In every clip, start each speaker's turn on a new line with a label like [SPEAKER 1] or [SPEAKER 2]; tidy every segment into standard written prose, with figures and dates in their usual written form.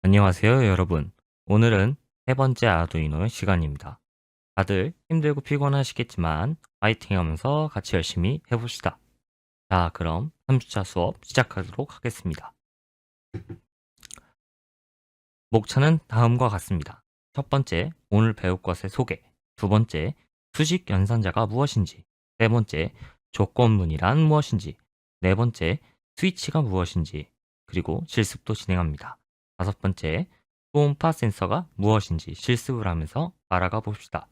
[SPEAKER 1] 안녕하세요, 여러분. 오늘은 세 번째 아두이노 시간입니다. 다들 힘들고 피곤하시겠지만 파이팅 하면서 같이 열심히 해봅시다. 자, 그럼 3주차 수업 시작하도록 하겠습니다. 목차는 다음과 같습니다. 첫 번째, 오늘 배울 것의 소개. 두 번째, 수식 연산자가 무엇인지. 세 번째, 조건문이란 무엇인지. 네 번째, 스위치가 무엇인지. 그리고 실습도 진행합니다. 다섯 번째, 초음파 센서가 무엇인지 실습을 하면서 알아가 봅시다.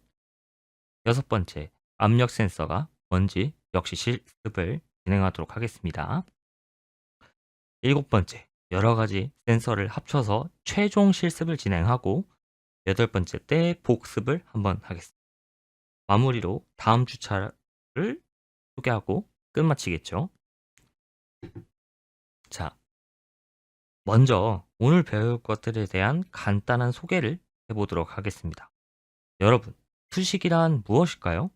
[SPEAKER 1] 여섯 번째, 압력 센서가 뭔지 역시 실습을 진행하도록 하겠습니다. 일곱 번째, 여러 가지 센서를 합쳐서 최종 실습을 진행하고 여덟 번째 때 복습을 한번 하겠습니다. 마무리로 다음 주차를 소개하고 끝마치겠죠. 자, 먼저 오늘 배울 것들에 대한 간단한 소개를 해보도록 하겠습니다. 여러분, 수식이란 무엇일까요?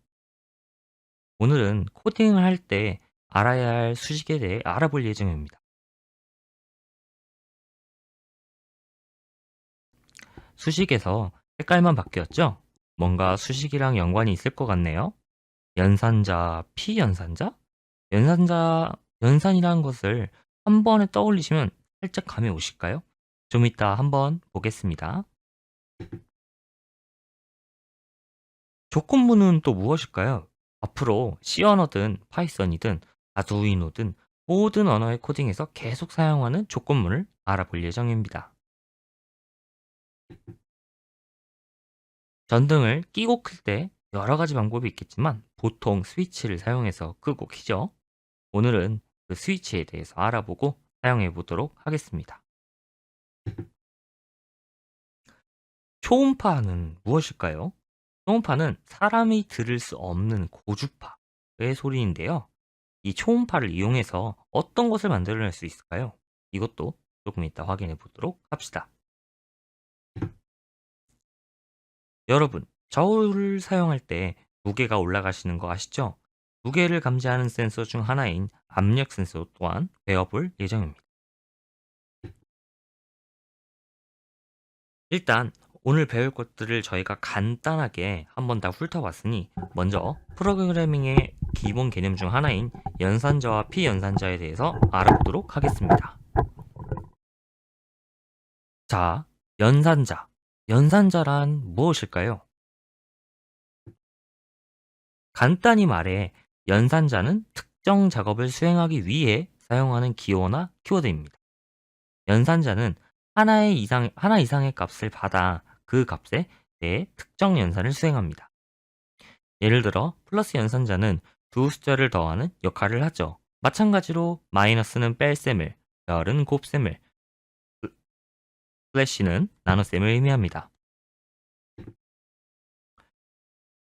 [SPEAKER 1] 오늘은 코딩을 할 때 알아야 할 수식에 대해 알아볼 예정입니다. 수식에서 색깔만 바뀌었죠? 뭔가 수식이랑 연관이 있을 것 같네요. 연산자, 피연산자? 연산이라는 것을 한 번에 떠올리시면 살짝 감이 오실까요? 좀 이따 한번 보겠습니다. 조건문은 또 무엇일까요? 앞으로 C 언어든 파이썬이든 아두이노든 모든 언어의 코딩에서 계속 사용하는 조건문을 알아볼 예정입니다. 전등을 끼고 클 때 여러 가지 방법이 있겠지만 보통 스위치를 사용해서 끄고 키죠. 오늘은 그 스위치에 대해서 알아보고 사용해 보도록 하겠습니다. 초음파는 무엇일까요? 초음파는 사람이 들을 수 없는 고주파의 소리인데요. 이 초음파를 이용해서 어떤 것을 만들어낼 수 있을까요? 이것도 조금 이따 확인해 보도록 합시다. 여러분, 저울을 사용할 때 무게가 올라가시는 거 아시죠? 무게를 감지하는 센서 중 하나인 압력 센서 또한 배워볼 예정입니다. 일단 오늘 배울 것들을 저희가 간단하게 한번 다 훑어봤으니 먼저 프로그래밍의 기본 개념 중 하나인 연산자와 피연산자에 대해서 알아보도록 하겠습니다. 자, 연산자. 연산자란 무엇일까요? 간단히 말해 연산자는 특정 작업을 수행하기 위해 사용하는 기호나 키워드입니다. 연산자는 하나 이상의 값을 받아 그 값에 대해 특정 연산을 수행합니다. 예를 들어 플러스 연산자는 두 숫자를 더하는 역할을 하죠. 마찬가지로 마이너스는 뺄셈을, 별은 곱셈을, 슬래시는 나눗셈을 의미합니다.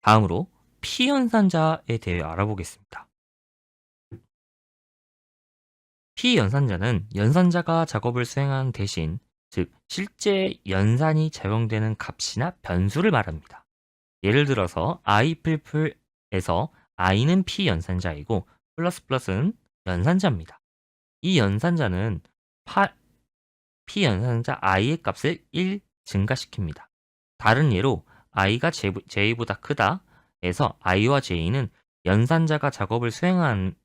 [SPEAKER 1] 다음으로 피연산자에 대해 알아보겠습니다. 피연산자는 연산자가 작업을 수행하는 대신, 즉 실제 연산이 적용되는 값이나 변수를 말합니다. 예를 들어서 i플플에서 i는 피연산자이고 플러스는 연산자입니다. 이 연산자는 피연산자 i의 값을 1 증가시킵니다. 다른 예로 i가 j보다 크다 에서 i와 j는 연산자가 작업을 수행하는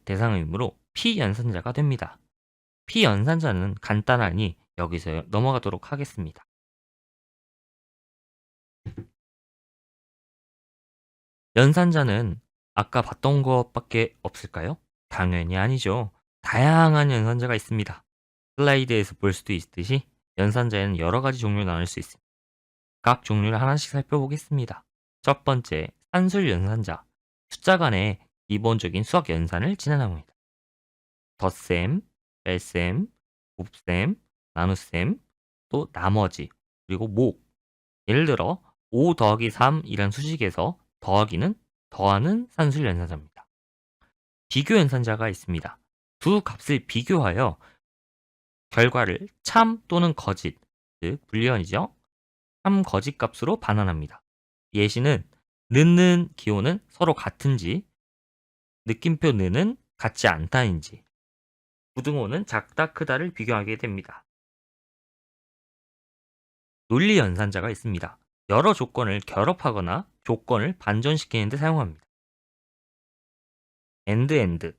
[SPEAKER 1] 대상이므로 피연산자가 됩니다. 피연산자는 간단하니 여기서 넘어가도록 하겠습니다. 연산자는 아까 봤던 것밖에 없을까요? 당연히 아니죠. 다양한 연산자가 있습니다. 슬라이드에서 볼 수도 있듯이 연산자에는 여러 가지 종류를 나눌 수 있습니다. 각 종류를 하나씩 살펴보겠습니다. 첫 번째, 산술 연산자. 숫자 간의 기본적인 수학 연산을 진행합니다. 덧셈, 뺄셈, 곱셈, 나눗셈, 또 나머지, 그리고 목. 예를 들어 5 더하기 3이란 수식에서 더하기는 더하는 산술 연산자입니다. 비교 연산자가 있습니다. 두 값을 비교하여 결과를 참 또는 거짓, 즉 불리언이죠. 참 거짓 값으로 반환합니다. 예시는 는는 기호는 서로 같은지, 느낌표 는은 같지 않다인지, 부등호는 작다 크다를 비교하게 됩니다. 논리 연산자가 있습니다. 여러 조건을 결합하거나 조건을 반전시키는 데 사용합니다. and.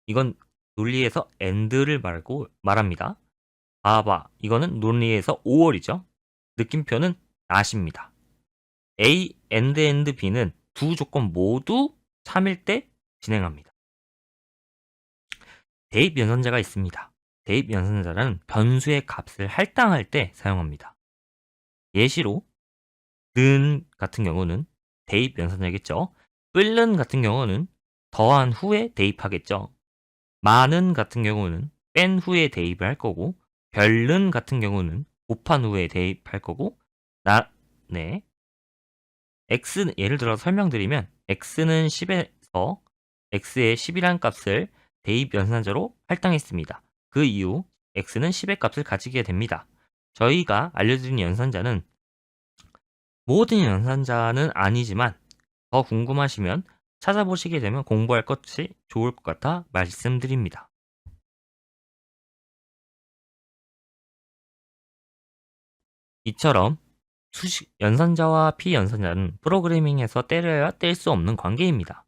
[SPEAKER 1] 이건 논리에서 and를 말합니다. 봐봐. 이거는 논리에서 5월이죠. 느낌표는 not입니다. A, and B는 두 조건 모두 참일 때 진행합니다. 대입 연산자가 있습니다. 대입 연산자는 변수의 값을 할당할 때 사용합니다. 예시로 는 같은 경우는 대입 연산자겠죠. 뿔는 같은 경우는 더한 후에 대입하겠죠. 많은 같은 경우는 뺀 후에 대입을 할 거고, 별는 같은 경우는 곱한 후에 대입할 거고, 네. x, 예를 들어 설명드리면 x는 10에서 x의 10이란 값을 대입 연산자로 할당했습니다. 그 이후 x는 10의 값을 가지게 됩니다. 저희가 알려드린 연산자는 모든 연산자는 아니지만 더 궁금하시면 찾아보시게 되면 공부할 것이 좋을 것 같아 말씀드립니다. 이처럼 연산자와 피연산자는 프로그래밍에서 때려야 뗄 수 없는 관계입니다.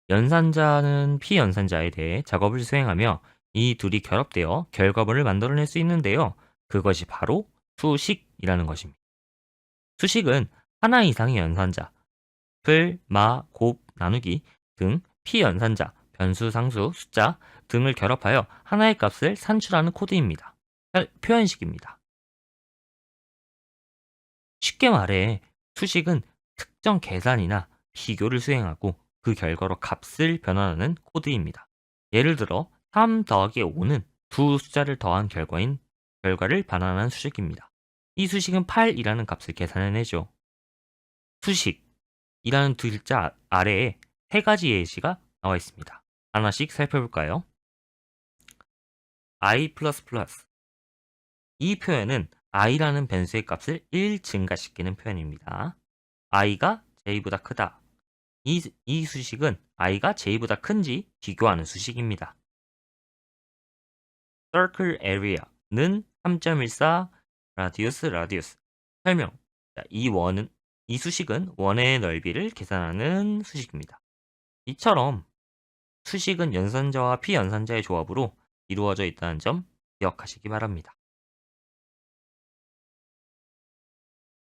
[SPEAKER 1] 연산자는 피연산자에 대해 작업을 수행하며 이 둘이 결합되어 결과물을 만들어낼 수 있는데요. 그것이 바로 수식이라는 것입니다. 수식은 하나 이상의 연산자, 풀, 마, 곱, 나누기 등 피연산자, 변수, 상수, 숫자 등을 결합하여 하나의 값을 산출하는 코드입니다. 표현식입니다. 쉽게 말해 수식은 특정 계산이나 비교를 수행하고 그 결과로 값을 변환하는 코드입니다. 예를 들어 3 더하기 5는 두 숫자를 더한 결과를 반환하는 수식입니다. 이 수식은 8이라는 값을 계산해내죠. 수식이라는 두 글자 아래에 세 가지 예시가 나와 있습니다. 하나씩 살펴볼까요? i++. 이 표현은 i라는 변수의 값을 1 증가시키는 표현입니다. i가 j보다 크다. 이 수식은 i가 j보다 큰지 비교하는 수식입니다. circle area는 3.14 radius. 설명. 이 수식은 원의 넓이를 계산하는 수식입니다. 이처럼 수식은 연산자와 피연산자의 조합으로 이루어져 있다는 점 기억하시기 바랍니다.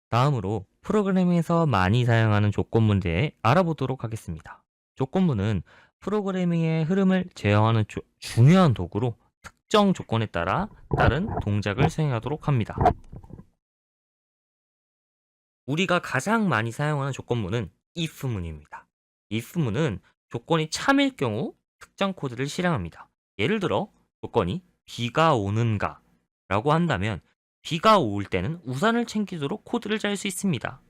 [SPEAKER 1] 다음으로 프로그래밍에서 많이 사용하는 조건문에 대해 알아보도록 하겠습니다. 조건문은 프로그래밍의 흐름을 제어하는 중요한 도구로 특정 조건에 따라 다른 동작을 수행하도록 합니다. 우리가 가장 많이 사용하는 조건문은 if문입니다. if문은 조건이 참일 경우 특정 코드를 실행합니다. 예를 들어 조건이 비가 오는가 라고 한다면 비가 올 때는 우산을 챙기도록 코드를 짤 수 있습니다.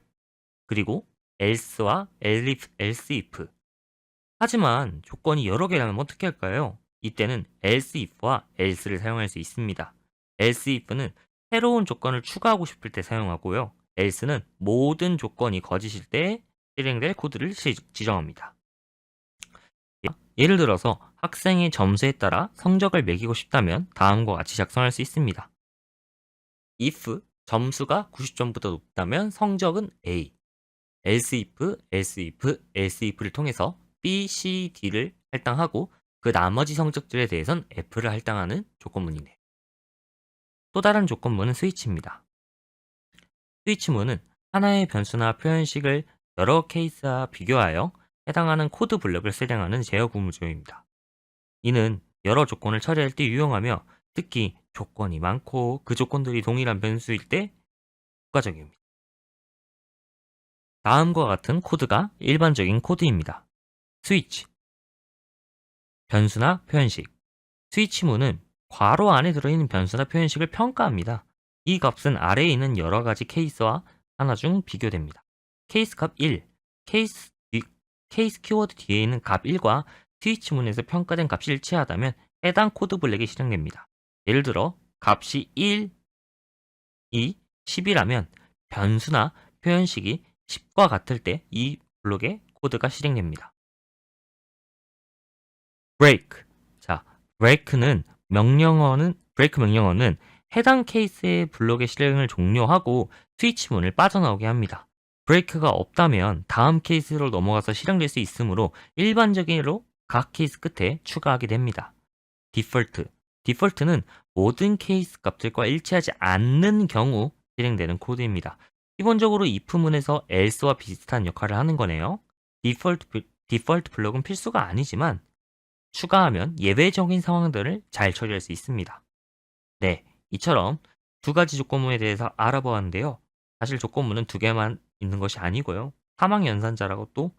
[SPEAKER 1] 그리고 else와 else if. 하지만 조건이 여러 개라면 어떻게 할까요? 이때는 else if와 else를 사용할 수 있습니다. else if는 새로운 조건을 추가하고 싶을 때 사용하고요. else는 모든 조건이 거짓일 때 실행될 코드를 지정합니다. 예를 들어서 학생의 점수에 따라 성적을 매기고 싶다면 다음과 같이 작성할 수 있습니다. if 점수가 90점보다 높다면 성적은 A. else if를 통해서 B, C, D를 할당하고 그 나머지 성적들에 대해선 F를 할당하는 조건문이네요. 또 다른 조건문은 스위치입니다. 스위치문은 하나의 변수나 표현식을 여러 케이스와 비교하여 해당하는 코드 블럭을 실행하는 제어 구조입니다. 이는 여러 조건을 처리할 때 유용하며 특히 조건이 많고 그 조건들이 동일한 변수일 때 효과적입니다. 다음과 같은 코드가 일반적인 코드입니다. 스위치, 변수나 표현식. 스위치문은 괄호 안에 들어있는 변수나 표현식을 평가합니다. 이 값은 아래에 있는 여러 가지 케이스와 하나 중 비교됩니다. 케이스 값 1, 케이스 키워드 뒤에 있는 값 1과 스위치문에서 평가된 값이 일치하다면 해당 코드 블록이 실행됩니다. 예를 들어 값이 1, 2, 10이라면 변수나 표현식이 10과 같을 때 이 블록의 코드가 실행됩니다. break. 자, break 명령어는 해당 케이스의 블록의 실행을 종료하고 스위치문을 빠져나오게 합니다. 브레이크가 없다면 다음 케이스로 넘어가서 실행될 수 있으므로 일반적으로 각 케이스 끝에 추가하게 됩니다. 디폴트. 디폴트는 모든 케이스 값들과 일치하지 않는 경우 실행되는 코드입니다. 기본적으로 if문에서 else와 비슷한 역할을 하는 거네요. 디폴트 블록은 필수가 아니지만 추가하면 예외적인 상황들을 잘 처리할 수 있습니다. 네, 이처럼 두 가지 조건문에 대해서 알아보았는데요. 사실 조건문은 두 개만 있는 것이 아니고요. 사망 연산자라고 또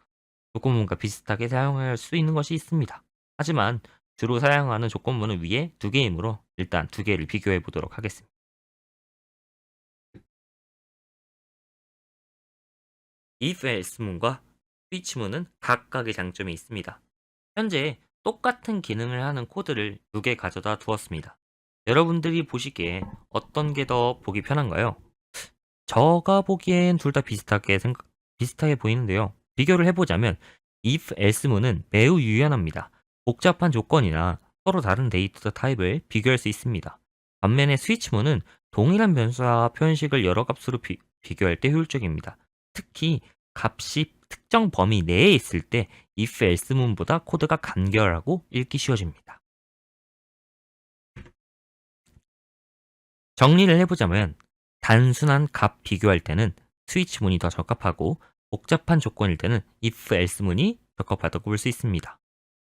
[SPEAKER 1] 조건문과 비슷하게 사용할 수 있는 것이 있습니다. 하지만 주로 사용하는 조건문은 위에 두 개이므로 일단 두 개를 비교해 보도록 하겠습니다. if else문과 스위치문은 각각의 장점이 있습니다. 현재 똑같은 기능을 하는 코드를 두 개 가져다 두었습니다. 여러분들이 보시기에 어떤 게 더 보기 편한가요? 제가 보기엔 둘 다 비슷하게 보이는데요. 비교를 해보자면 if else문은 매우 유연합니다. 복잡한 조건이나 서로 다른 데이터 타입을 비교할 수 있습니다. 반면에 스위치문은 동일한 변수와 표현식을 여러 값으로 비교할 때 효율적입니다. 특히 값이 특정 범위 내에 있을 때 if else문보다 코드가 간결하고 읽기 쉬워집니다. 정리를 해보자면 단순한 값 비교할 때는 스위치문이 더 적합하고 복잡한 조건일 때는 if else문이 적합하다고 볼 수 있습니다.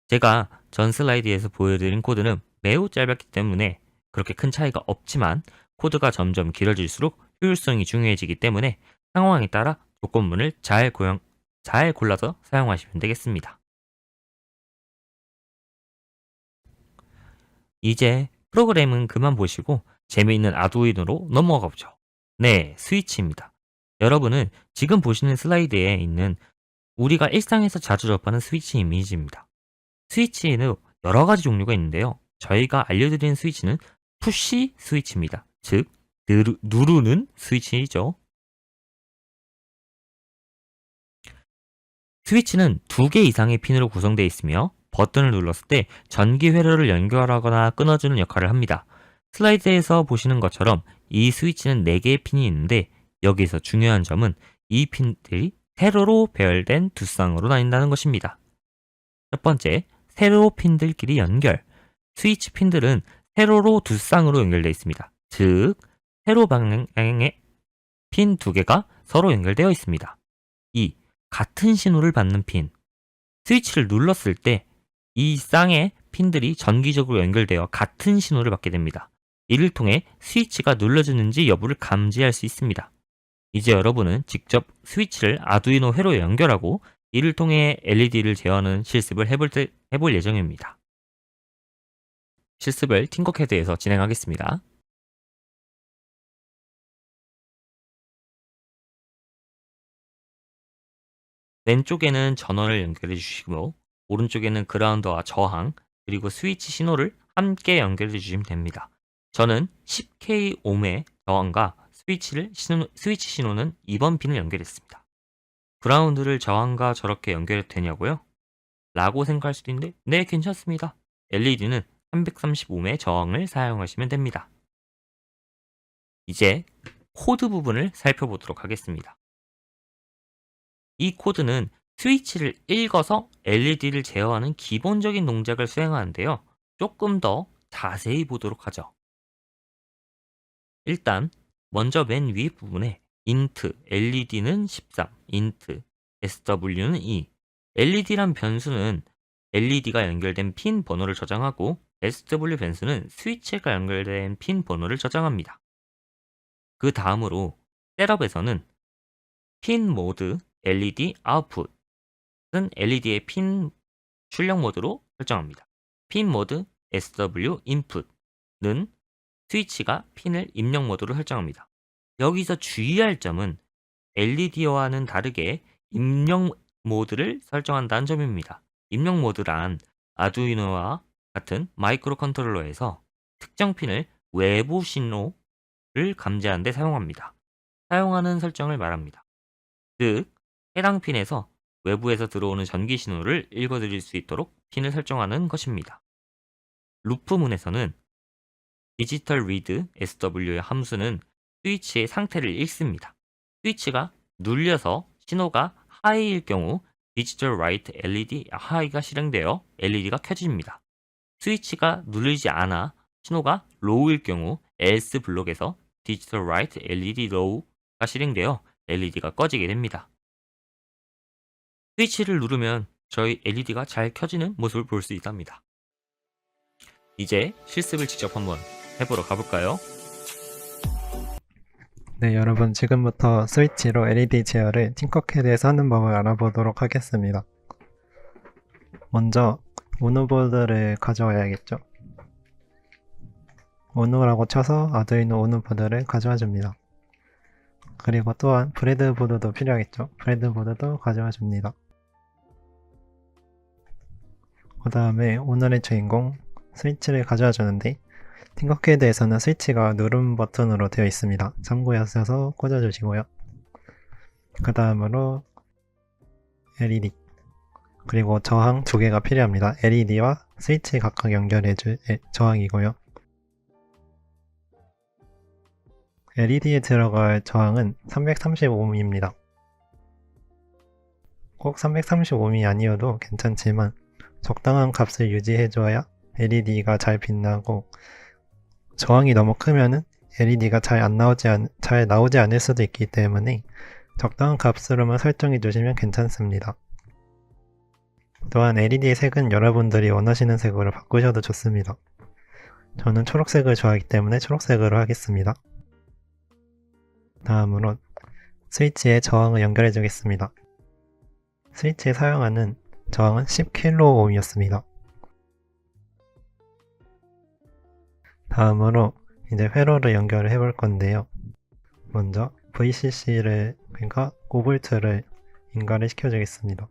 [SPEAKER 1] 제가 전 슬라이드에서 보여드린 코드는 매우 짧았기 때문에 그렇게 큰 차이가 없지만 코드가 점점 길어질수록 효율성이 중요해지기 때문에 상황에 따라 조건문을 잘 골라서 사용하시면 되겠습니다. 이제 프로그램은 그만 보시고 재미있는 아두이노로 넘어가 보죠. 네, 스위치입니다. 여러분은 지금 보시는 슬라이드에 있는 우리가 일상에서 자주 접하는 스위치 이미지입니다. 스위치에는 여러 가지 종류가 있는데요. 저희가 알려드리는 스위치는 푸시 스위치입니다. 즉, 누르는 스위치이죠. 스위치는 두 개 이상의 핀으로 구성되어 있으며 버튼을 눌렀을 때 전기 회로를 연결하거나 끊어주는 역할을 합니다. 슬라이드에서 보시는 것처럼 이 스위치는 4개의 핀이 있는데 여기서 중요한 점은 이 핀들이 세로로 배열된 두 쌍으로 나뉜다는 것입니다. 첫 번째, 세로 핀들끼리 연결. 스위치 핀들은 세로로 두 쌍으로 연결되어 있습니다. 즉, 세로 방향의 핀 두 개가 서로 연결되어 있습니다. 2. 같은 신호를 받는 핀. 스위치를 눌렀을 때 이 쌍의 핀들이 전기적으로 연결되어 같은 신호를 받게 됩니다. 이를 통해 스위치가 눌러지는지 여부를 감지할 수 있습니다. 이제 여러분은 직접 스위치를 아두이노 회로에 연결하고 이를 통해 LED를 제어하는 실습을 해볼 예정입니다. 실습을 팅커캐드에서 진행하겠습니다. 왼쪽에는 전원을 연결해 주시고 오른쪽에는 그라운드와 저항 그리고 스위치 신호를 함께 연결해 주시면 됩니다. 저는 10K 옴의 저항과 스위치 신호는 2번 핀을 연결했습니다. 그라운드를 저항과 저렇게 연결해도 되냐고요? 라고 생각할 수도 있는데 네, 괜찮습니다. LED는 330옴의 저항을 사용하시면 됩니다. 이제 코드 부분을 살펴보도록 하겠습니다. 이 코드는 스위치를 읽어서 LED를 제어하는 기본적인 동작을 수행하는데요. 조금 더 자세히 보도록 하죠. 일단 먼저 맨 위 부분에 int LED는 13, int SW는 2. LED란 변수는 LED가 연결된 핀 번호를 저장하고 SW 변수는 스위치가 연결된 핀 번호를 저장합니다. 그 다음으로 셋업에서는 핀 모드 LED 아웃풋은 LED의 핀 출력 모드로 설정합니다. 핀 모드 SW 인풋은 스위치가 핀을 입력 모드로 설정합니다. 여기서 주의할 점은 LED와는 다르게 입력 모드를 설정한다는 점입니다. 입력 모드란 아두이노와 같은 마이크로 컨트롤러에서 특정 핀을 외부 신호를 감지하는 데 사용합니다. 사용하는 설정을 말합니다. 즉, 해당 핀에서 외부에서 들어오는 전기 신호를 읽어드릴 수 있도록 핀을 설정하는 것입니다. 루프문에서는 디지털 리드 SW의 함수는 스위치의 상태를 읽습니다. 스위치가 눌려서 신호가 하이일 경우 디지털 라이트 LED 하이가 실행되어 LED가 켜집니다. 스위치가 눌리지 않아 신호가 로우일 경우 else 블록에서 디지털 라이트 LED 로우가 실행되어 LED가 꺼지게 됩니다. 스위치를 누르면 저희 LED가 잘 켜지는 모습을 볼 수 있답니다. 이제 실습을 직접 한번 해보러 가볼까요?
[SPEAKER 2] 네, 여러분 지금부터 스위치로 LED 제어를 팅커캐드에서 하는 법을 알아보도록 하겠습니다. 먼저 오누보드를 가져와야겠죠. 오누라고 쳐서 아두이노 오누보드를 가져와 줍니다. 그리고 또한 브레드보드도 필요하겠죠. 브레드보드도 가져와 줍니다. 그 다음에 오늘의 주인공 스위치를 가져와 주는데 팅커캐드에서는 스위치가 누름 버튼으로 되어 있습니다. 참고하셔서 꽂아주시고요. 그 다음으로 LED 그리고 저항 두 개가 필요합니다. LED와 스위치 각각 연결해줄 저항이고요. LED에 들어갈 저항은 330ohm입니다. 꼭 330ohm이 아니어도 괜찮지만 적당한 값을 유지해줘야 LED가 잘 빛나고 저항이 너무 크면은 LED가 잘 나오지 않을 수도 있기 때문에 적당한 값으로만 설정해 주시면 괜찮습니다. 또한 LED의 색은 여러분들이 원하시는 색으로 바꾸셔도 좋습니다. 저는 초록색을 좋아하기 때문에 초록색으로 하겠습니다. 다음으로 스위치에 저항을 연결해 주겠습니다. 스위치에 사용하는 저항은 10kΩ이었습니다. 다음으로 이제 회로를 연결을 해볼 건데요. 먼저 VCC를 그러니까 5V를 인가를 시켜주겠습니다.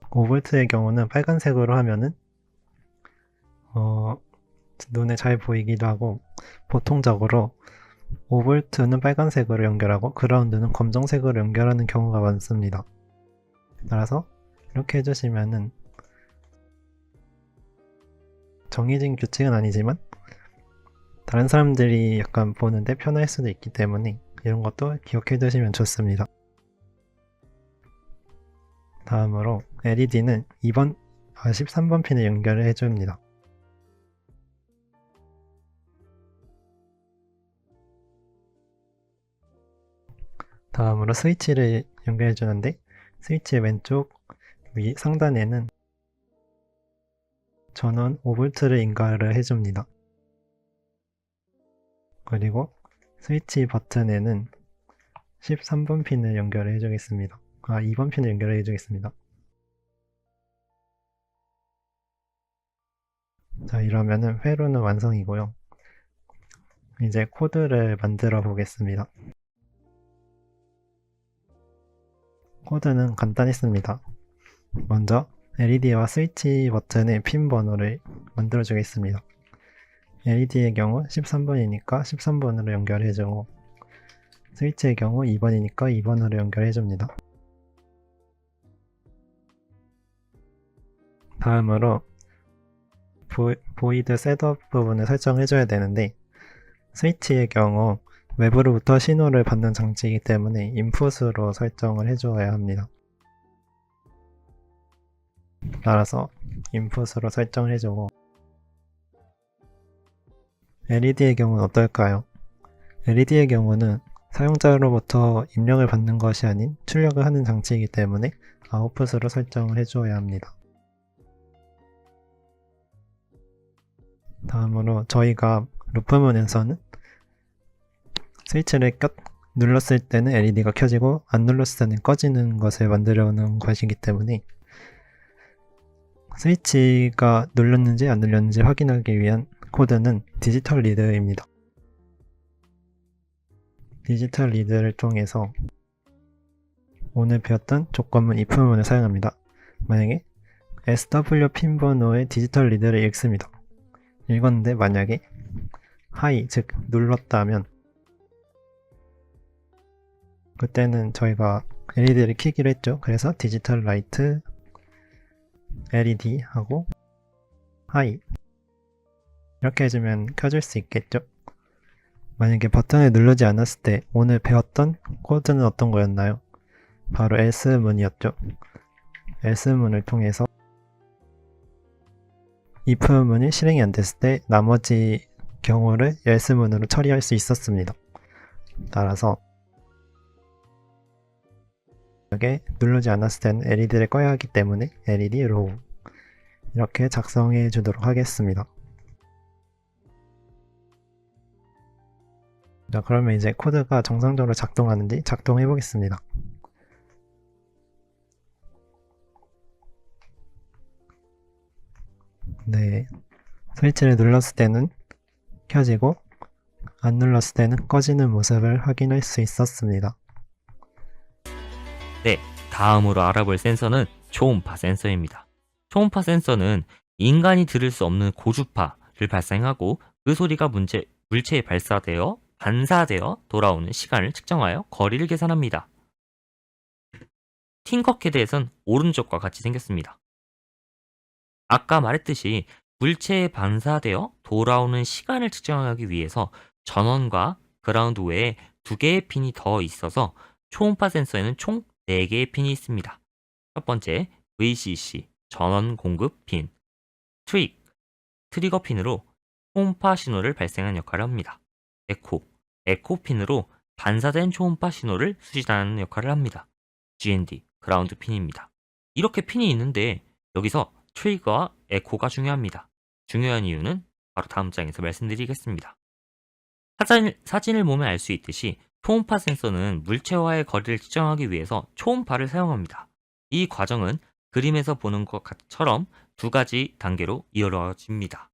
[SPEAKER 2] (5V의) 경우는 빨간색으로 하면은 눈에 잘 보이기도 하고 보통적으로 5V는 빨간색으로 연결하고 그라운드는 검정색으로 연결하는 경우가 많습니다. 따라서 이렇게 해주시면은 정해진 규칙은 아니지만 다른 사람들이 약간 보는데 편할 수도 있기 때문에 이런 것도 기억해 두시면 좋습니다. 다음으로 LED는 13번 핀을 연결을 해줍니다. 다음으로 스위치를 연결해 주는데 스위치의 왼쪽 위 상단에는 전원 5V를 인가를 해줍니다. 그리고 스위치 버튼에는 13번 핀을 연결해 주겠습니다. 2번 핀을 연결해 주겠습니다. 자, 이러면은 회로는 완성이고요. 이제 코드를 만들어 보겠습니다. 코드는 간단했습니다. 먼저 LED와 스위치 버튼의 핀 번호를 만들어 주겠습니다. LED의 경우 13번이니까 13번으로 연결해주고 스위치의 경우 2번이니까 2번으로 연결해줍니다. 다음으로 보이드 셋업 부분을 설정해줘야 되는데 스위치의 경우 외부로부터 신호를 받는 장치이기 때문에 인풋으로 설정을 해주어야 합니다. 따라서 인풋으로 설정을 해주고 LED의 경우는 어떨까요? LED의 경우는 사용자로부터 입력을 받는 것이 아닌 출력을 하는 장치이기 때문에 아웃풋으로 설정을 해주어야 합니다. 다음으로 저희가 루프문에서는 스위치를 눌렀을 때는 LED가 켜지고 안 눌렀을 때는 꺼지는 것을 만들어 놓은 것이기 때문에 스위치가 눌렸는지 안 눌렸는지 확인하기 위한 코드는 디지털 리드입니다. 디지털 리드를 통해서 오늘 배웠던 조건문 if문을 사용합니다. 만약에 SW 핀 번호의 디지털 리드를 읽습니다. 읽었는데 만약에 하이, 즉 눌렀다면 그때는 저희가 LED를 켜기로 했죠. 그래서 디지털 라이트 LED 하고 하이 이렇게 해주면 켜줄 수 있겠죠. 만약에 버튼을 누르지 않았을 때 오늘 배웠던 코드는 어떤 거였나요? 바로 else 문이었죠. else 문을 통해서 if 문이 실행이 안 됐을 때 나머지 경우를 else 문으로 처리할 수 있었습니다. 따라서 만약에 누르지 않았을 때는 LED를 꺼야 하기 때문에 LED low 이렇게 작성해 주도록 하겠습니다. 자, 그러면 이제 코드가 정상적으로 작동하는지 작동해 보겠습니다. 네, 스위치를 눌렀을 때는 켜지고 안 눌렀을 때는 꺼지는 모습을 확인할 수 있었습니다.
[SPEAKER 1] 네, 다음으로 알아볼 센서는 초음파 센서입니다. 초음파 센서는 인간이 들을 수 없는 고주파를 발생하고 그 소리가 물체에 반사되어 돌아오는 시간을 측정하여 거리를 계산합니다. 팅커캐드에선 오른쪽과 같이 생겼습니다. 아까 말했듯이 물체에 반사되어 돌아오는 시간을 측정하기 위해서 전원과 그라운드 외에 2개의 핀이 더 있어서 초음파 센서에는 총 4개의 핀이 있습니다. 첫 번째 VCC 전원 공급 핀, 트리거 핀으로 초음파 신호를 발생하는 역할을 합니다. 에코 핀으로 반사된 초음파 신호를 수신하는 역할을 합니다. GND 그라운드 핀입니다. 이렇게 핀이 있는데 여기서 트리거와 에코가 중요합니다. 중요한 이유는 바로 다음 장에서 말씀드리겠습니다. 사진을 보면 알 수 있듯이 초음파 센서는 물체와의 거리를 측정하기 위해서 초음파를 사용합니다. 이 과정은 그림에서 보는 것처럼 2가지 단계로 이루어집니다.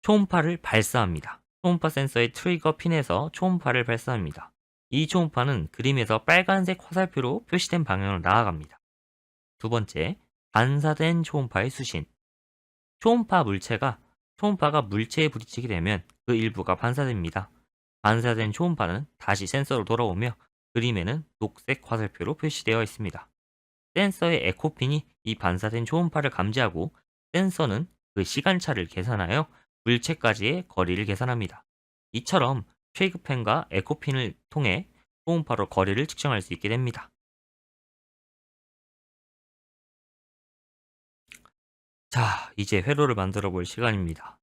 [SPEAKER 1] 초음파를 발사합니다. 초음파 센서의 트리거 핀에서 초음파를 발사합니다. 이 초음파는 그림에서 빨간색 화살표로 표시된 방향으로 나아갑니다. 두 번째, 반사된 초음파의 수신. 초음파가 물체에 부딪히게 되면 그 일부가 반사됩니다. 반사된 초음파는 다시 센서로 돌아오며 그림에는 녹색 화살표로 표시되어 있습니다. 센서의 에코핀이 이 반사된 초음파를 감지하고 센서는 그 시간차를 계산하여 물체까지의 거리를 계산합니다. 이처럼 쉐이크펜과 에코핀을 통해 초음파로 거리를 측정할 수 있게 됩니다. 자, 이제 회로를 만들어 볼 시간입니다.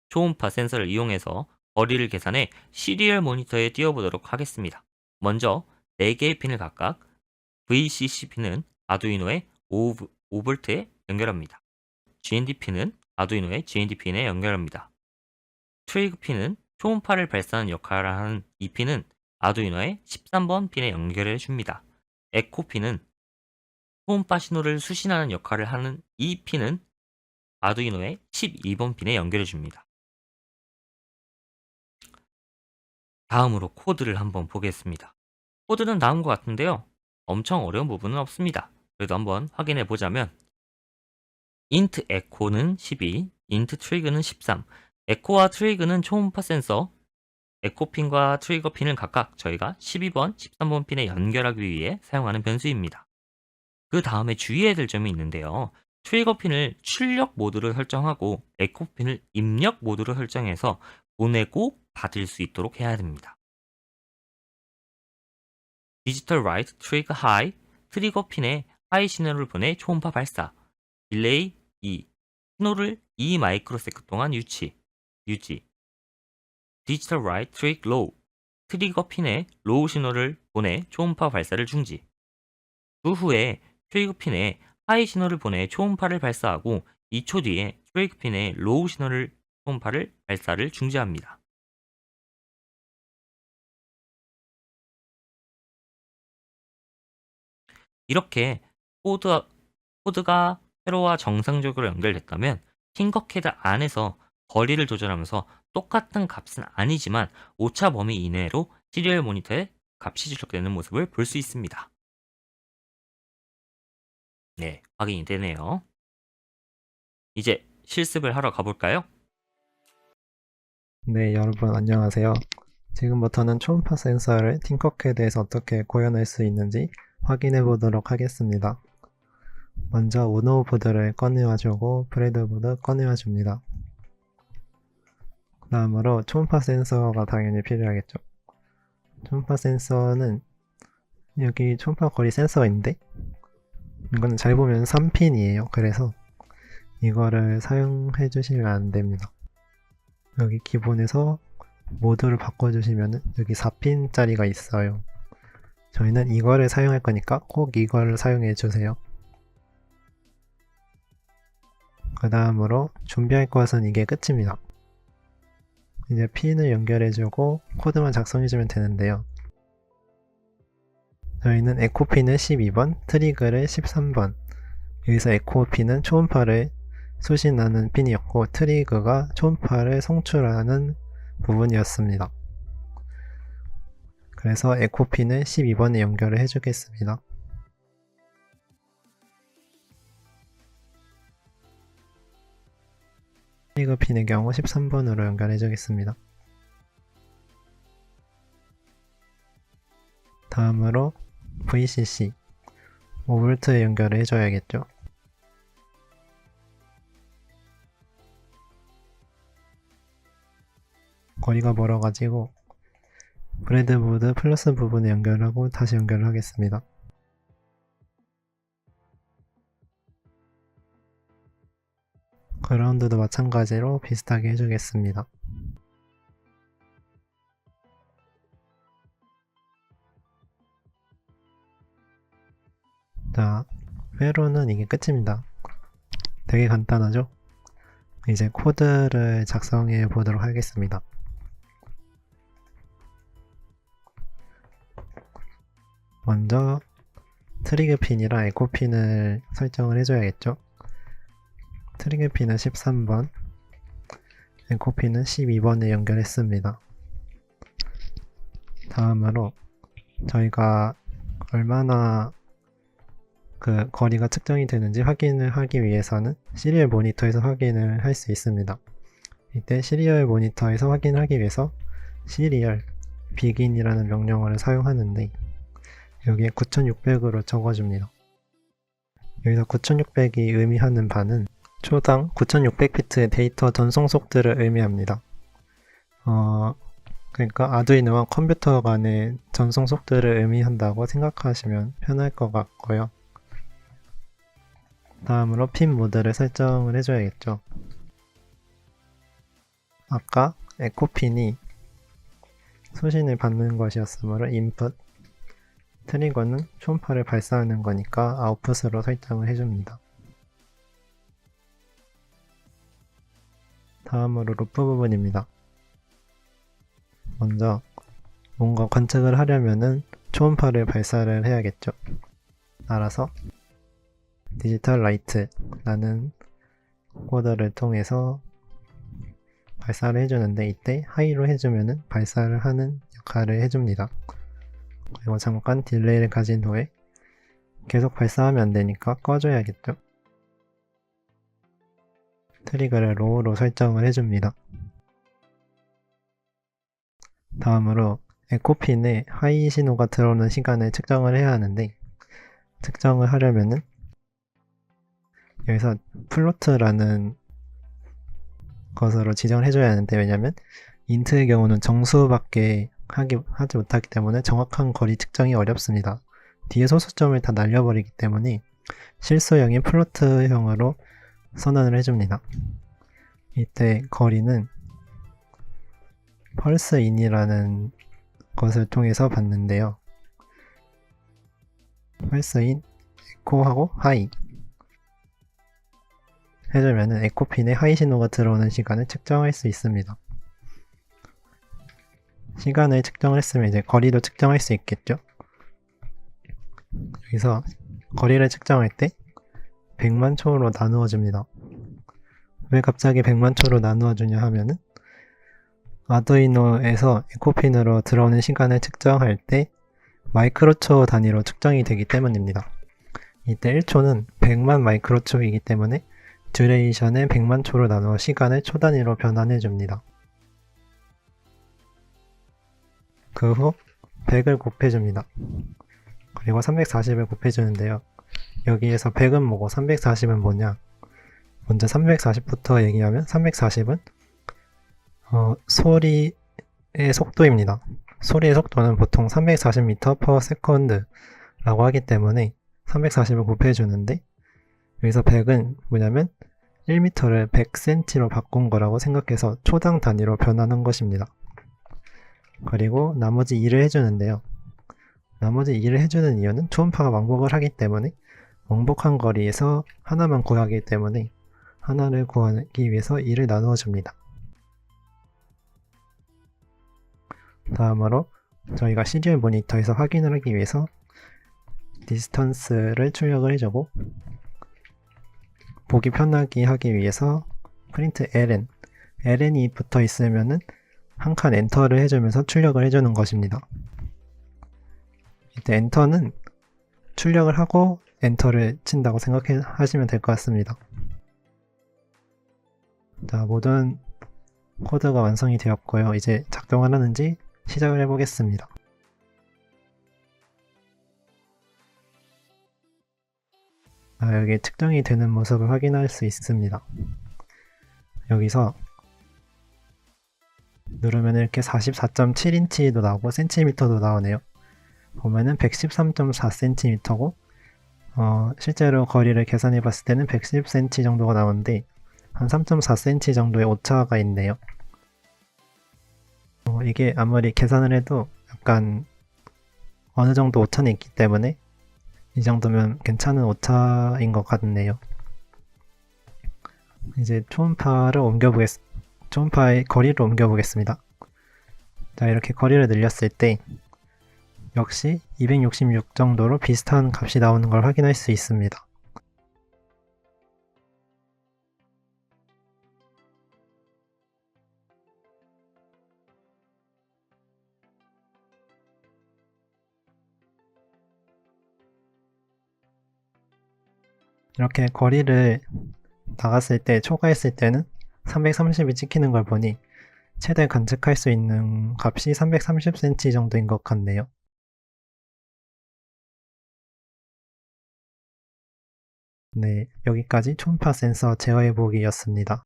[SPEAKER 1] 초음파 센서를 이용해서 거리를 계산해 시리얼 모니터에 띄워보도록 하겠습니다. 먼저 4개의 핀을 각각 VCC 핀은 아두이노의 5V에 연결합니다. GND 핀은 아두이노의 GND 핀에 연결합니다. 트리거 핀은 초음파를 발사하는 역할을 하는 이 핀은 아두이노의 13번 핀에 연결해 줍니다. 에코 핀은 초음파 신호를 수신하는 역할을 하는 이 핀은 아두이노의 12번 핀에 연결해 줍니다. 다음으로 코드를 한번 보겠습니다. 코드는 나온 것 같은데요. 엄청 어려운 부분은 없습니다. 그래도 한번 확인해 보자면 int echo는 12, int trig는 13. 에코와 트리그는 초음파 센서, 에코핀과 트리거 핀을 각각 저희가 12번, 13번 핀에 연결하기 위해 사용하는 변수입니다. 그 다음에 주의해야 될 점이 있는데요. 트리거 핀을 출력 모드로 설정하고 에코핀을 입력 모드로 설정해서 보내고 받을 수 있도록 해야 됩니다. 디지털 라이트 트리거 하이, 트리거 핀에 하이 신호를 보내 초음파 발사, 딜레이 2, 신호를 2 마이크로세컨드 동안 유지. 디지털 라이트 트리거 로우, 트리거 핀에 로우 신호를 보내 초음파 발사를 중지. 그 후에 트리거 핀에 하이 신호를 보내 초음파를 발사하고 2초 뒤에 트리거 핀에 로우 초음파를 발사를 중지합니다. 이렇게 코드가 회로와 정상적으로 연결됐다면 팅커캐드 안에서 거리를 조절하면서 똑같은 값은 아니지만 오차 범위 이내로 시리얼 모니터에 값이 출력되는 모습을 볼 수 있습니다. 네, 확인이 되네요. 이제 실습을 하러 가볼까요?
[SPEAKER 2] 네, 여러분 안녕하세요. 지금부터는 초음파 센서를 팅커캐드에서 어떻게 구현할 수 있는지 확인해 보도록 하겠습니다. 먼저 우노 보드를 꺼내와 주고 브레드보드 꺼내와 줍니다. 그 다음으로 초음파 센서가 당연히 필요하겠죠. 초음파 센서는 여기 초음파 거리 센서가 있는데 이거는 잘 보면 3핀이에요. 그래서 이거를 사용해 주시면 안 됩니다. 여기 기본에서 모드를 바꿔주시면 여기 4핀짜리가 있어요. 저희는 이거를 사용할 거니까 꼭 이거를 사용해 주세요. 그 다음으로 준비할 것은 이게 끝입니다. 이제 핀을 연결해주고 코드만 작성해주면 되는데요. 저희는 에코핀을 12번, 트리그를 13번. 여기서 에코핀은 초음파를 수신하는 핀이었고 트리그가 초음파를 송출하는 부분이었습니다. 그래서 에코핀을 12번에 연결을 해주겠습니다. 트리그 핀의 경우 13번으로 연결해주겠습니다. 다음으로 VCC 5V에 연결을 해줘야겠죠. 거리가 멀어가지고 브레드보드 플러스 부분에 연결하고 다시 연결을 하겠습니다. 그라운드도 마찬가지로 비슷하게 해주겠습니다. 자, 회로는 이게 끝입니다. 되게 간단하죠? 이제 코드를 작성해 보도록 하겠습니다. 먼저 트리그 핀이랑 에코 핀을 설정을 해줘야겠죠? 트리그 핀은 13번, 에코 핀은 12번에 연결했습니다. 다음으로 저희가 얼마나 그 거리가 측정이 되는지 확인을 하기 위해서는 시리얼 모니터에서 확인을 할 수 있습니다. 이때 시리얼 모니터에서 확인하기 위해서 시리얼 begin이라는 명령어를 사용하는데 여기에 9600으로 적어줍니다. 여기서 9600이 의미하는 바는 초당 9600비트의 데이터 전송 속도를 의미합니다. 그러니까 아두이노와 컴퓨터 간의 전송 속도를 의미한다고 생각하시면 편할 것 같고요. 다음으로 핀 모드를 설정을 해줘야겠죠. 아까 에코핀이 수신을 받는 것이었으므로 인풋, 트리거는 초음파를 발사하는 거니까 아웃풋으로 설정을 해줍니다. 다음으로 루프 부분입니다. 먼저 뭔가 관측을 하려면은 초음파를 발사를 해야겠죠. 따라서 디지털 라이트라는 코드를 통해서 발사를 해주는데 이때 하이로 해주면은 발사를 하는 역할을 해줍니다. 그리고 잠깐 딜레이를 가진 후에 계속 발사하면 안되니까 꺼줘야겠죠. 트리거를 로우로 설정을 해줍니다. 다음으로 에코핀에 하이 신호가 들어오는 시간을 측정을 해야 하는데 측정을 하려면은 여기서 플로트라는 것으로 지정을 해줘야 하는데 왜냐면 인트의 경우는 정수밖에 하지 못하기 때문에 정확한 거리 측정이 어렵습니다. 뒤에 소수점을 다 날려버리기 때문에 실수형인 플로트형으로 선언을 해줍니다. 이때 거리는 펄스인이라는 것을 통해서 받는데요. 펄스인, 에코하고 하이 해주면은 에코핀에 하이 신호가 들어오는 시간을 측정할 수 있습니다. 시간을 측정을 했으면 이제 거리도 측정할 수 있겠죠. 여기서 거리를 측정할 때 100만 초로 나누어 줍니다. 왜 갑자기 100만 초로 나누어 주냐 하면은 아두이노에서 에코핀으로 들어오는 시간을 측정할 때 마이크로초 단위로 측정이 되기 때문입니다. 이때 1초는 100만 마이크로초이기 때문에 듀레이션을 100만 초로 나누어 시간을 초 단위로 변환해 줍니다. 그 후 100을 곱해줍니다. 그리고 340을 곱해주는데요. 여기에서 100은 뭐고 340은 뭐냐? 먼저 340부터 얘기하면 340은 소리의 속도입니다. 소리의 속도는 보통 340m/s 라고 하기 때문에 340을 곱해주는데, 여기서 100은 뭐냐면 1m를 100cm로 바꾼 거라고 생각해서 초당 단위로 변환한 것입니다. 그리고 나머지 2를 해주는데요. 나머지 2를 해주는 이유는 초음파가 왕복을 하기 때문에 왕복한 거리에서 하나만 구하기 때문에 하나를 구하기 위해서 2를 나누어 줍니다. 다음으로 저희가 시리얼 모니터에서 확인을 하기 위해서 디스턴스를 출력을 해주고, 보기 편하게 하기 위해서 프린트 ln이 붙어 있으면은 한 칸 엔터를 해주면서 출력을 해주는 것입니다. 이때 엔터는 출력을 하고 엔터를 친다고 생각하시면 될 것 같습니다. 자, 모든 코드가 완성이 되었고요. 이제 작동을 하는지 시작을 해보겠습니다. 여기 측정이 되는 모습을 확인할 수 있습니다. 여기서 누르면 이렇게 44.7인치도 나오고 센티미터도 나오네요. 보면은 113.4cm고 실제로 거리를 계산해 봤을 때는 110cm 정도가 나오는데 한 3.4cm 정도의 오차가 있네요. 이게 아무리 계산을 해도 약간 어느 정도 오차는 있기 때문에 이 정도면 괜찮은 오차인 것 같네요. 이제 초음파의 거리를 옮겨보겠습니다. 자, 이렇게 거리를 늘렸을 때 역시 266 정도로 비슷한 값이 나오는 걸 확인할 수 있습니다. 이렇게 거리를 나갔을 때, 초과했을 때는 330이 찍히는 걸 보니 최대 관측할 수 있는 값이 330cm 정도인 것 같네요. 네, 여기까지 초음파 센서 제어해보기였습니다.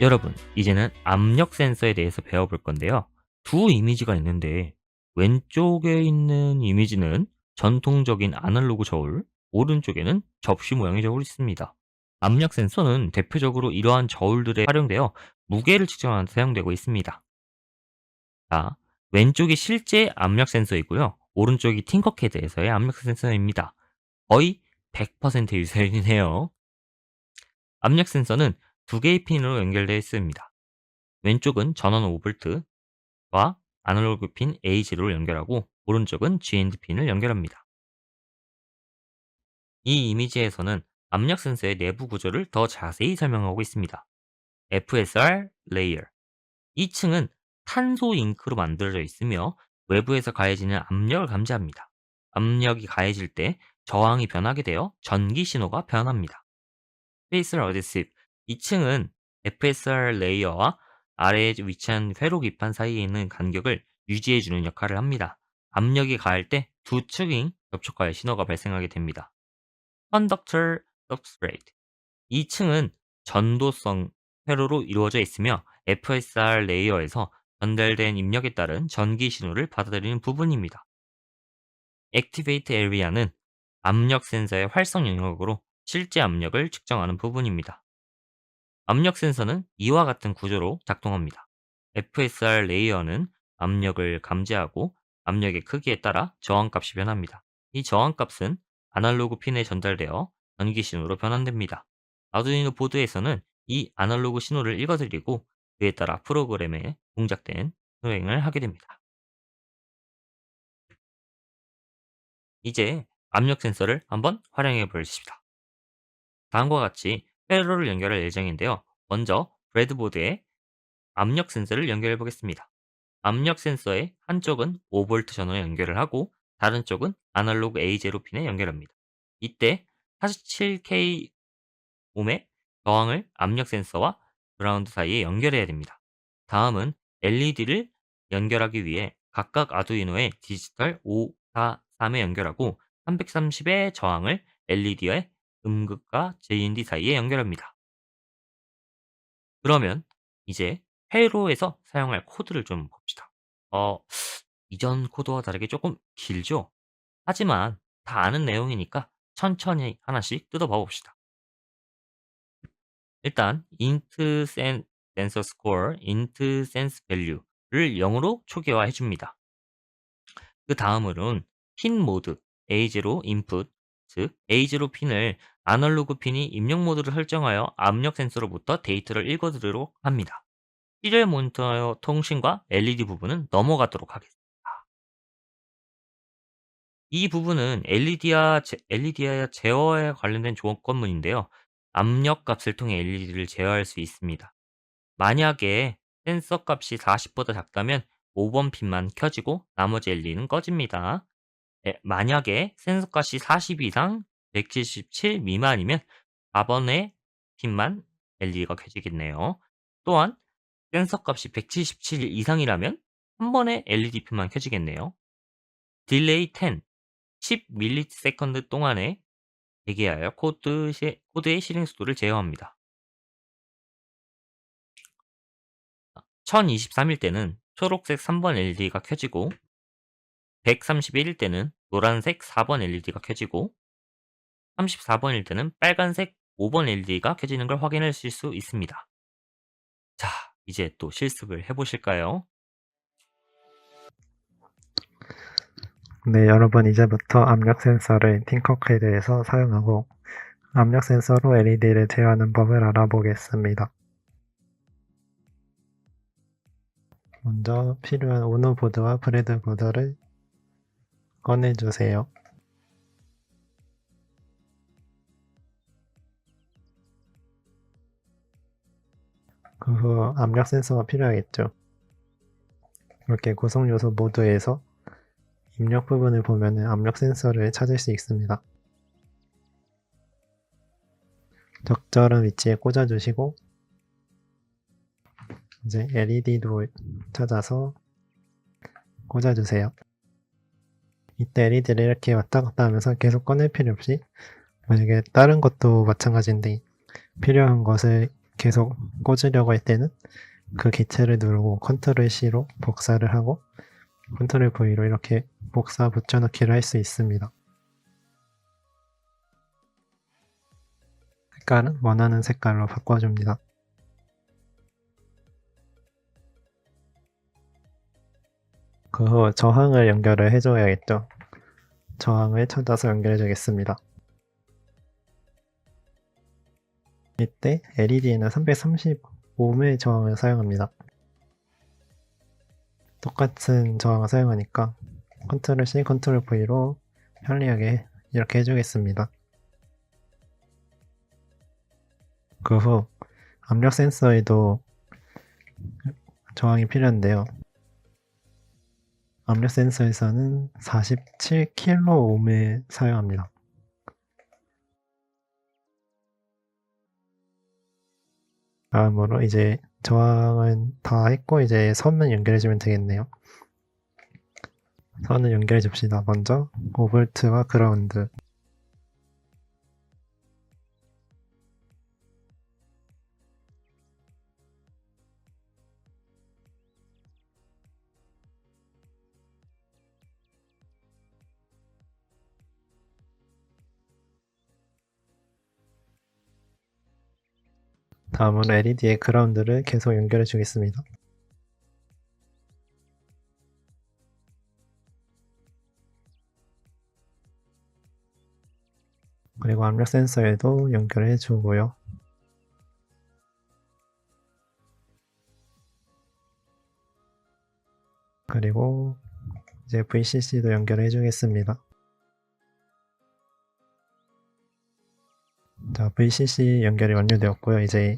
[SPEAKER 1] 여러분, 이제는 압력 센서에 대해서 배워볼 건데요. 두 이미지가 있는데 왼쪽에 있는 이미지는 전통적인 아날로그 저울, 오른쪽에는 접시 모양의 저울이 있습니다. 압력 센서는 대표적으로 이러한 저울들에 활용되어 무게를 측정하는 데 사용되고 있습니다. 자, 왼쪽이 실제 압력 센서이고요. 오른쪽이 팅커캐드에서의 압력 센서입니다. 거의 100% 유사이네요. 압력 센서는 두 개의 핀으로 연결되어 있습니다. 왼쪽은 전원 5V와 아날로그 핀 A0를 연결하고 오른쪽은 GND 핀을 연결합니다. 이 이미지에서는 압력 센서의 내부 구조를 더 자세히 설명하고 있습니다. FSR 레이어. 2층은 탄소 잉크로 만들어져 있으며 외부에서 가해지는 압력을 감지합니다. 압력이 가해질 때 저항이 변하게 되어 전기 신호가 변합니다. 스페이스를 어드시브. 2층은 FSR 레이어와 아래에 위치한 회로 기판 사이에 있는 간격을 유지해주는 역할을 합니다. 압력이 가할 때 두 측이 접촉하여 신호가 발생하게 됩니다. Conductor Substrate. 2층은 전도성 회로로 이루어져 있으며 FSR 레이어에서 전달된 입력에 따른 전기 신호를 받아들이는 부분입니다. Activate Area는 압력 센서의 활성 영역으로 실제 압력을 측정하는 부분입니다. 압력 센서는 이와 같은 구조로 작동합니다. FSR 레이어는 압력을 감지하고 압력의 크기에 따라 저항값이 변합니다. 이 저항값은 아날로그 핀에 전달되어 전기 신호로 변환됩니다. 아두이노 보드에서는 이 아날로그 신호를 읽어드리고 그에 따라 프로그램에 동작된 수행을 하게 됩니다. 이제 압력 센서를 한번 활용해 보십시다. 다음과 같이 회로를 연결할 예정인데요. 먼저 브레드보드에 압력 센서를 연결해 보겠습니다. 압력 센서의 한쪽은 5V 전원에 연결을 하고 다른 쪽은 아날로그 A0 핀에 연결합니다. 이때 47K 옴의 저항을 압력 센서와 그라운드 사이에 연결해야 됩니다. 다음은 LED를 연결하기 위해 각각 아두이노에 디지털 543에 연결하고 330의 저항을 LED의 음극과 JND 사이에 연결합니다. 그러면 이제 회로에서 사용할 코드를 좀 봅시다. 어, 이전 코드와 다르게 조금 길죠? 하지만 다 아는 내용이니까 천천히 하나씩 뜯어봐 봅시다. 일단 int sensor score, int sense value를 0으로 초기화해 줍니다. 그 다음으로는 핀 모드 A0 input, 즉 A0 핀을 아날로그 핀이 입력 모드를 설정하여 압력 센서로부터 데이터를 읽어들도록 합니다. 시리얼 모니터 통신과 LED 부분은 넘어가도록 하겠습니다. 이 부분은 LED와 제어에 관련된 조건문인데요. 압력 값을 통해 LED를 제어할 수 있습니다. 만약에 센서 값이 40보다 작다면 5번 핀만 켜지고 나머지 LED는 꺼집니다. 만약에 센서 값이 40 이상 177 미만이면 4번의 핀만 LED가 켜지겠네요. 또한 센서 값이 177 이상이라면 3번의 LED 핀만 켜지겠네요. 딜레이 10ms 동안에 대기하여 코드의 실행 속도를 제어합니다. 1023일 때는 초록색 3번 LED가 켜지고 131일 때는 노란색 4번 LED가 켜지고 34번일 때는 빨간색 5번 LED가 켜지는 걸 확인하실 수 있습니다. 자, 이제 또 실습을 해보실까요?
[SPEAKER 2] 네, 여러분 이제부터 압력 센서를 팅커캐드에서 사용하고 압력 센서로 LED를 제어하는 법을 알아보겠습니다. 먼저 필요한 우노 보드와 브레드 보드를 꺼내주세요. 그 후 압력 센서가 필요하겠죠. 이렇게 구성 요소 모두에서 입력 부분을 보면 압력 센서를 찾을 수 있습니다. 적절한 위치에 꽂아주시고 이제 LED도 찾아서 꽂아주세요. 이때 LED를 이렇게 왔다 갔다 하면서 계속 꺼낼 필요 없이, 만약에 다른 것도 마찬가지인데 필요한 것을 계속 꽂으려고 할 때는 그 기체를 누르고 컨트롤 C로 복사를 하고 컨트롤 V로 이렇게 복사 붙여넣기를 할 수 있습니다. 색깔은 원하는 색깔로 바꿔줍니다. 그 후 저항을 연결을 해줘야겠죠. 저항을 찾아서 연결해 주겠습니다. 이때 LED에는 330ohm의 저항을 사용합니다. 똑같은 저항을 사용하니까 컨트롤 C, 컨트롤 V로 편리하게 이렇게 해주겠습니다. 그 후 압력 센서에도 저항이 필요한데요. 압력 센서에서는 47kΩ을 사용합니다. 다음으로 이제 저항은 다 했고 이제 선만 연결해주면 되겠네요. 선을 연결해 줍시다. 먼저 5V와 그라운드, 다음으로 LED의 그라운드를 계속 연결해 주겠습니다. 그리고 압력 센서에도 연결해 주고요. 그리고 이제 VCC도 연결해 주겠습니다. 자, VCC 연결이 완료되었고요. 이제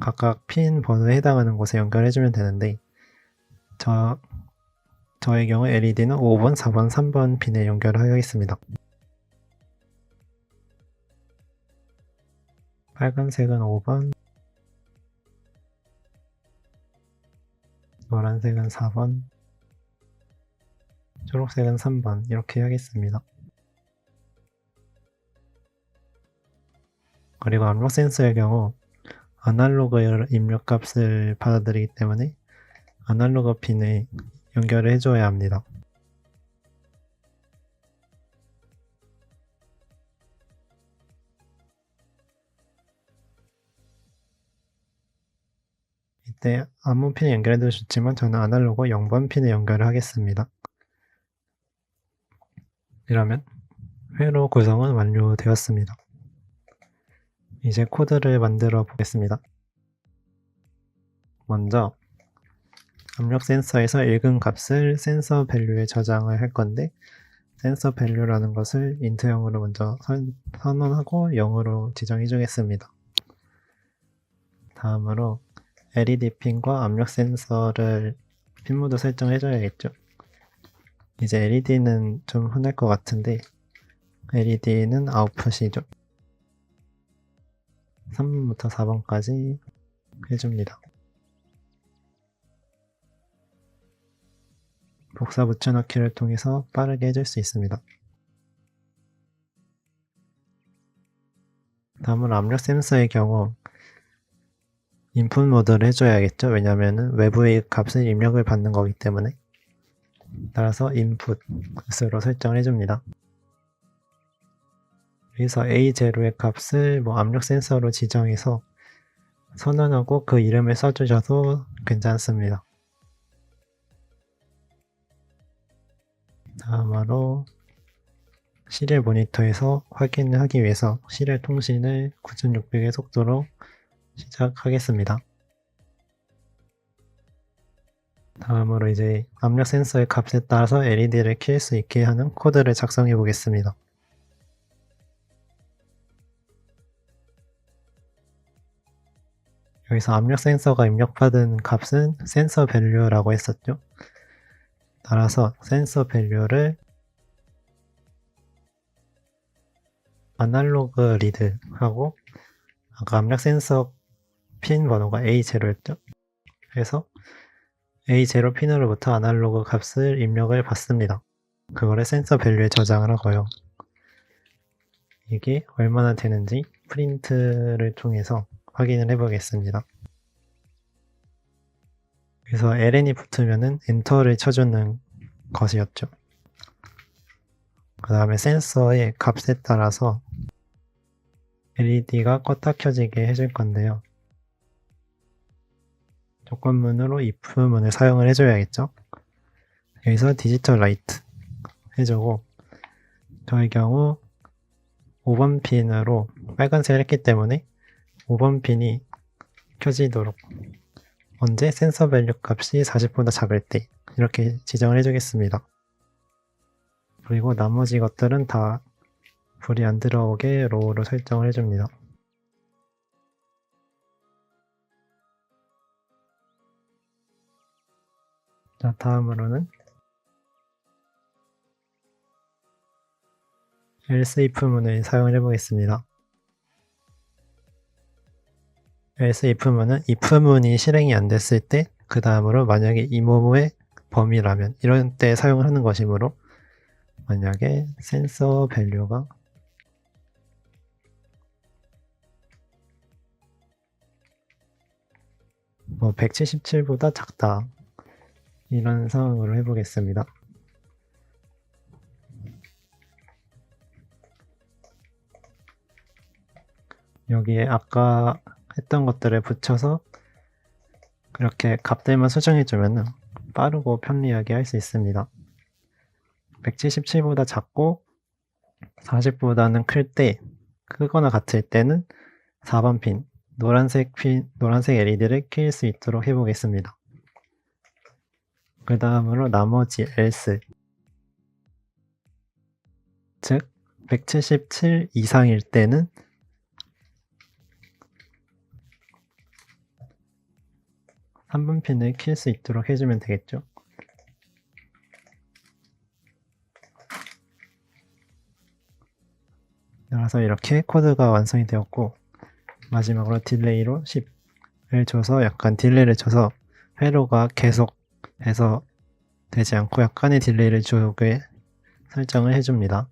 [SPEAKER 2] 각각 핀 번호에 해당하는 곳에 연결해주면 되는데 저의 경우 LED는 5번, 4번, 3번 핀에 연결을 하겠습니다. 빨간색은 5번, 노란색은 4번, 초록색은 3번 이렇게 하겠습니다. 그리고 압력 센서의 경우 아날로그 입력값을 받아들이기 때문에 아날로그 핀에 연결을 해줘야 합니다. 이때 아무 핀에 연결해도 좋지만 저는 아날로그 0번 핀에 연결을 하겠습니다. 이러면 회로 구성은 완료되었습니다. 이제 코드를 만들어 보겠습니다. 먼저 압력 센서에서 읽은 값을 센서 밸류에 저장을 할 건데 센서 밸류라는 것을 int형으로 먼저 선언하고 0으로 지정해 주겠습니다. 다음으로 LED 핀과 압력 센서를 핀 모드 설정해 줘야겠죠. 이제 LED는 좀 흔할 것 같은데 LED는 아웃풋이죠. 3번부터 4번까지 해줍니다. 복사 붙여넣기를 통해서 빠르게 해줄 수 있습니다. 다음으로 압력 센서의 경우 인풋 모드를 해줘야겠죠. 왜냐하면 외부의 값을 입력을 받는 거기 때문에. 따라서 인풋으로 설정을 해줍니다. 여기서 A0의 값을 압력 센서로 지정해서 선언하고 그 이름을 써주셔도 괜찮습니다. 다음으로 시리얼 모니터에서 확인을 하기 위해서 시리얼 통신을 9600의 속도로 시작하겠습니다. 다음으로 이제 압력 센서의 값에 따라서 LED를 켤 수 있게 하는 코드를 작성해 보겠습니다. 여기서 압력 센서가 입력받은 값은 센서 밸류라고 했었죠. 따라서 센서 밸류를 아날로그 리드 하고 아까 압력 센서 핀 번호가 A0였죠. 그래서 A0 핀으로부터 아날로그 값을 입력을 받습니다. 그거를 센서 밸류에 저장을 하고요. 이게 얼마나 되는지 프린트를 통해서 확인을 해보겠습니다. 그래서 ln이 붙으면은 엔터를 쳐주는 것이었죠. 그 다음에 센서의 값에 따라서 LED가 껐다 켜지게 해줄 건데요. 조건문으로 if문을 사용을 해줘야겠죠. 여기서 디지털 라이트 해주고 저의 경우 5번 핀으로 빨간색을 했기 때문에 5번 핀이 켜지도록 언제 센서 밸류 값이 40보다 작을 때 이렇게 지정을 해주겠습니다. 그리고 나머지 것들은 다 불이 안 들어오게 로우로 설정을 해줍니다. 자, 다음으로는 else if문을 사용을 해보겠습니다. else if문은 if문이 실행이 안 됐을 때 그 다음으로 만약에 이모의 범위라면 이런 때 사용을 하는 것이므로 만약에 센서 밸류가 177보다 작다 이런 상황으로 해보겠습니다. 여기에 아까 했던 것들을 붙여서 그렇게 값들만 수정해주면 빠르고 편리하게 할 수 있습니다. 177보다 작고 40보다는 클 때, 크거나 같을 때는 4번 핀, 노란색 LED를 켤 수 있도록 해보겠습니다. 그 다음으로 나머지 else, 즉 177 이상일 때는 3번 핀을 켤 수 있도록 해주면 되겠죠. 따라서 이렇게 코드가 완성이 되었고 마지막으로 딜레이로 10을 줘서 약간 딜레이를 줘서 회로가 계속해서 되지 않고 약간의 딜레이를 주게 설정을 해줍니다.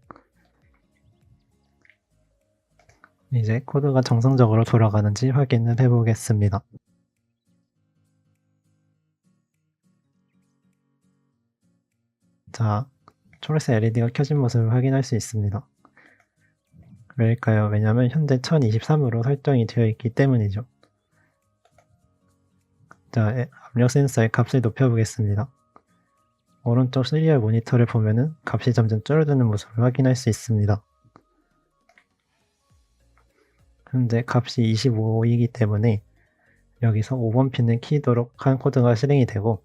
[SPEAKER 2] 이제 코드가 정상적으로 돌아가는지 확인을 해보겠습니다. 자, 초록색 LED가 켜진 모습을 확인할 수 있습니다. 왜일까요? 왜냐하면 현재 1023으로 설정이 되어 있기 때문이죠. 자, 압력 센서의 값을 높여보겠습니다. 오른쪽 시리얼 모니터를 보면은 값이 점점 줄어드는 모습을 확인할 수 있습니다. 현재 값이 25이기 때문에 여기서 5번 핀을 키도록 한 코드가 실행이 되고,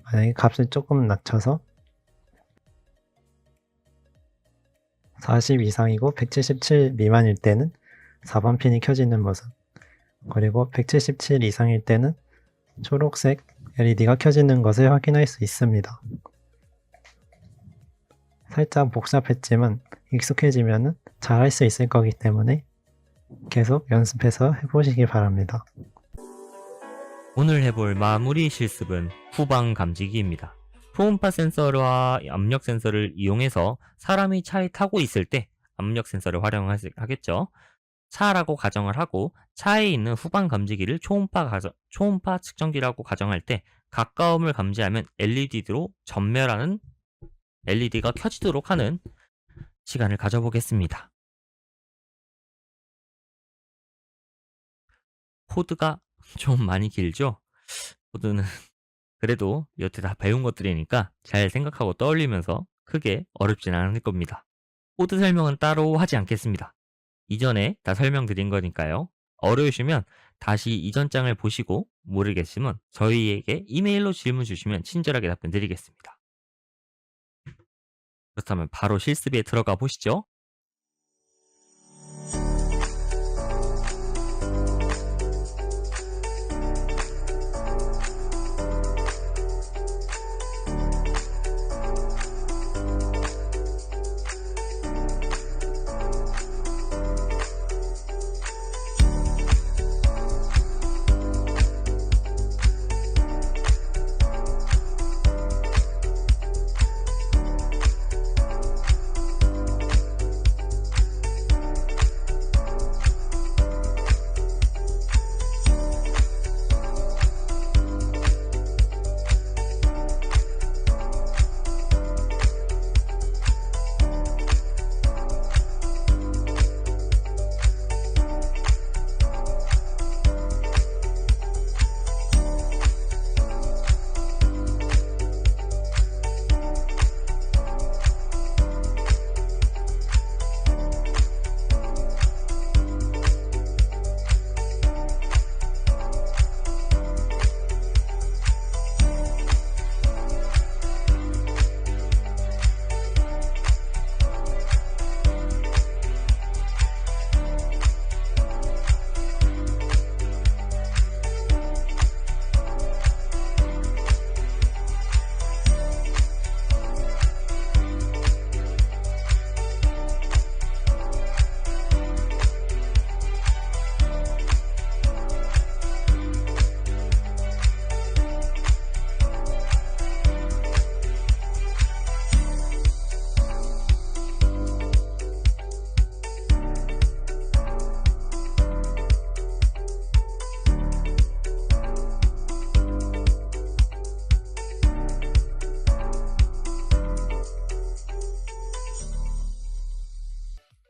[SPEAKER 2] 만약에 값을 조금 낮춰서 40 이상이고 177 미만일 때는 4번 핀이 켜지는 모습, 그리고 177 이상일 때는 초록색 LED가 켜지는 것을 확인할 수 있습니다. 살짝 복잡했지만 익숙해지면 잘 할 수 있을 거기 때문에 계속 연습해서 해보시기 바랍니다.
[SPEAKER 1] 오늘 해볼 마무리 실습은 후방 감지기입니다. 초음파 센서와 압력 센서를 이용해서 사람이 차에 타고 있을 때 압력 센서를 활용하겠죠. 차라고 가정을 하고 차에 있는 후방 감지기를 초음파 측정기라고 가정할 때 가까움을 감지하면 LED로 전멸하는 LED가 켜지도록 하는 시간을 가져보겠습니다. 코드가 좀 많이 길죠? 코드는 그래도 여태 다 배운 것들이니까 잘 생각하고 떠올리면서 크게 어렵진 않을 겁니다. 코드 설명은 따로 하지 않겠습니다. 이전에 다 설명드린 거니까요. 어려우시면 다시 이전 장을 보시고 모르겠으면 저희에게 이메일로 질문 주시면 친절하게 답변 드리겠습니다. 그렇다면 바로 실습에 들어가 보시죠.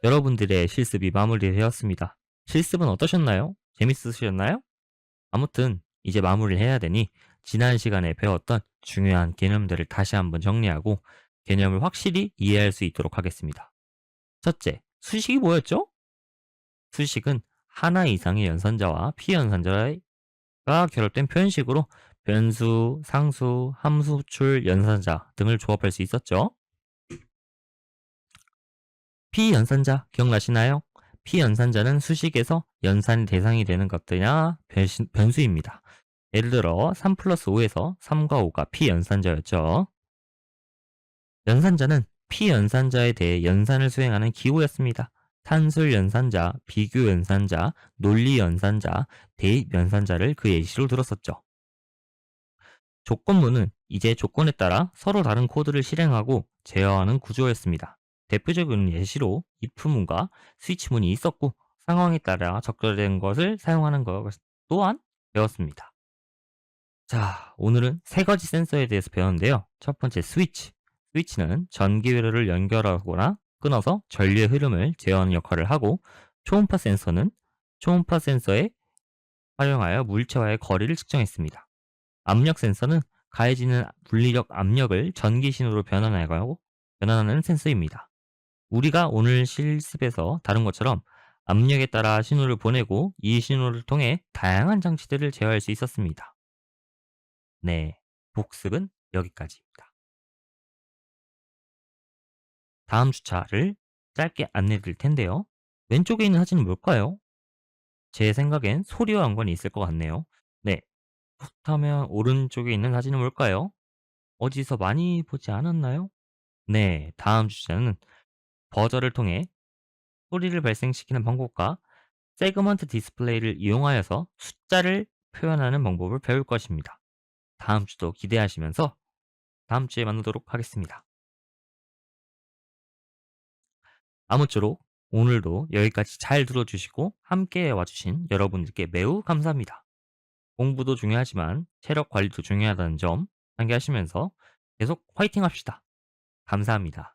[SPEAKER 1] 여러분들의 실습이 마무리되었습니다. 실습은 어떠셨나요? 재밌으셨나요? 아무튼 이제 마무리를 해야 되니 지난 시간에 배웠던 중요한 개념들을 다시 한번 정리하고 개념을 확실히 이해할 수 있도록 하겠습니다. 첫째, 수식이 뭐였죠? 수식은 하나 이상의 연산자와 피연산자가 결합된 표현식으로 변수, 상수, 함수, 출, 연산자 등을 조합할 수 있었죠. 피연산자 기억나시나요? 피연산자는 수식에서 연산이 대상이 되는 것들이나 변수입니다. 예를 들어 3 플러스 5에서 3과 5가 피연산자였죠. 연산자는 피연산자에 대해 연산을 수행하는 기호였습니다. 산술 연산자, 비교 연산자, 논리 연산자, 대입 연산자를 그 예시로 들었었죠. 조건문은 이제 조건에 따라 서로 다른 코드를 실행하고 제어하는 구조였습니다. 대표적인 예시로 if문과 스위치문이 있었고 상황에 따라 적절된 것을 사용하는 것 또한 배웠습니다. 자, 오늘은 세 가지 센서에 대해서 배웠는데요. 첫 번째 스위치. 스위치는 전기회로를 연결하거나 끊어서 전류의 흐름을 제어하는 역할을 하고, 초음파 센서는 초음파 센서에 활용하여 물체와의 거리를 측정했습니다. 압력 센서는 가해지는 물리력 압력을 전기 신호로 변환하는 센서입니다. 우리가 오늘 실습에서 다룬 것처럼 압력에 따라 신호를 보내고 이 신호를 통해 다양한 장치들을 제어할 수 있었습니다. 네, 복습은 여기까지입니다. 다음 주차를 짧게 안내 드릴 텐데요. 왼쪽에 있는 사진은 뭘까요? 제 생각엔 소리와 연관이 있을 것 같네요. 네, 그렇다면 오른쪽에 있는 사진은 뭘까요? 어디서 많이 보지 않았나요? 네, 다음 주제는 버저를 통해 소리를 발생시키는 방법과 세그먼트 디스플레이를 이용하여서 숫자를 표현하는 방법을 배울 것입니다. 다음 주도 기대하시면서 다음 주에 만나도록 하겠습니다. 아무쪼록 오늘도 여기까지 잘 들어주시고 함께 와주신 여러분들께 매우 감사합니다. 공부도 중요하지만 체력 관리도 중요하다는 점 상기하시면서 계속 화이팅 합시다. 감사합니다.